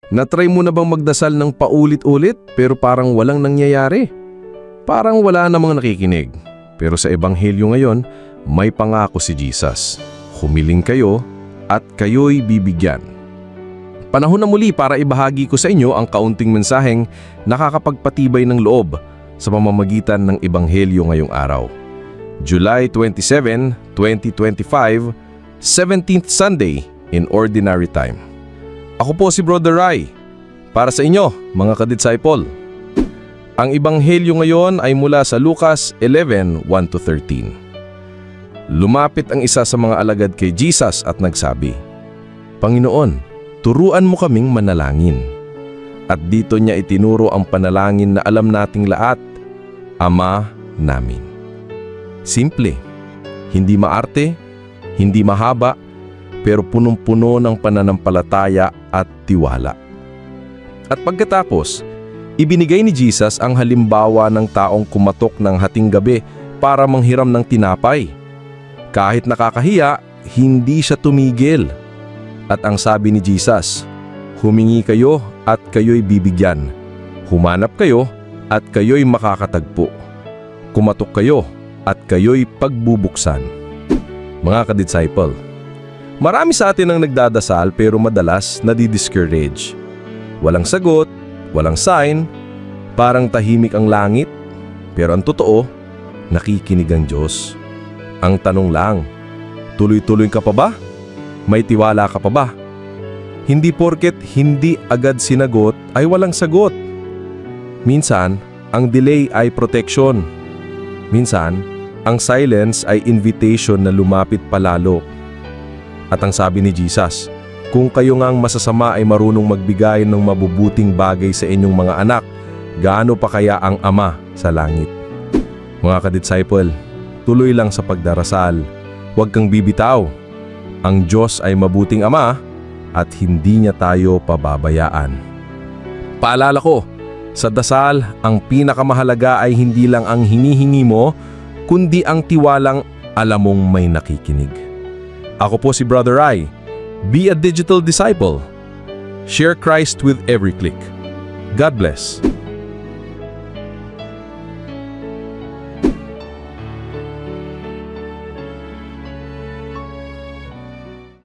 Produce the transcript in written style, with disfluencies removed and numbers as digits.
Natry mo na bang magdasal ng paulit-ulit pero parang walang nangyayari? Parang wala namang nakikinig. Pero sa Ebanghelyo ngayon, may pangako si Jesus. Humiling kayo at kayo'y bibigyan. Panahon na muli para ibahagi ko sa inyo ang kaunting mensaheng nakakapagpatibay ng loob sa pamamagitan ng Ebanghelyo ngayong araw. July 27, 2025, 17th Sunday in Ordinary Time. Ako po si Brother Rai, para sa inyo mga ka-disciple. Ang Ebanghelyo ngayon ay mula sa Lucas 11:1-13. Lumapit ang isa sa mga alagad kay Jesus at nagsabi, "Panginoon, turuan mo kaming manalangin." At dito niya itinuro ang panalangin na alam nating lahat, Ama namin. Simple, hindi maarte, hindi mahaba, pero punong-puno ng pananampalataya at tiwala. At pagkatapos, ibinigay ni Jesus ang halimbawa ng taong kumatok ng hating gabi para manghiram ng tinapay. Kahit nakakahiya, hindi siya tumigil. At ang sabi ni Jesus, humingi kayo at kayo'y bibigyan. Humanap kayo at kayo'y makakatagpo. Kumatok kayo at kayo'y pagbubuksan. Mga ka-disciple, marami sa atin ang nagdadasal pero madalas nadi-discourage. Walang sagot, walang sign, parang tahimik ang langit. Pero ang totoo, nakikinig ang Diyos. Ang tanong lang, tuloy-tuloy ka pa ba? May tiwala ka pa ba? Hindi porket hindi agad sinagot ay walang sagot. Minsan, ang delay ay protection. Minsan, ang silence ay invitation na lumapit palalo. At ang sabi ni Jesus, kung kayo ngang masasama ay marunong magbigay ng mabubuting bagay sa inyong mga anak, gaano pa kaya ang Ama sa langit? Mga ka-disciple, tuloy lang sa pagdarasal. Huwag kang bibitaw. Ang Diyos ay mabuting Ama at hindi niya tayo pababayaan. Paalala ko, sa dasal, ang pinakamahalaga ay hindi lang ang hinihingi mo, kundi ang tiwalang alam mong may nakikinig. Ako po si Brother Rai. Be a digital disciple. Share Christ with every click. God bless.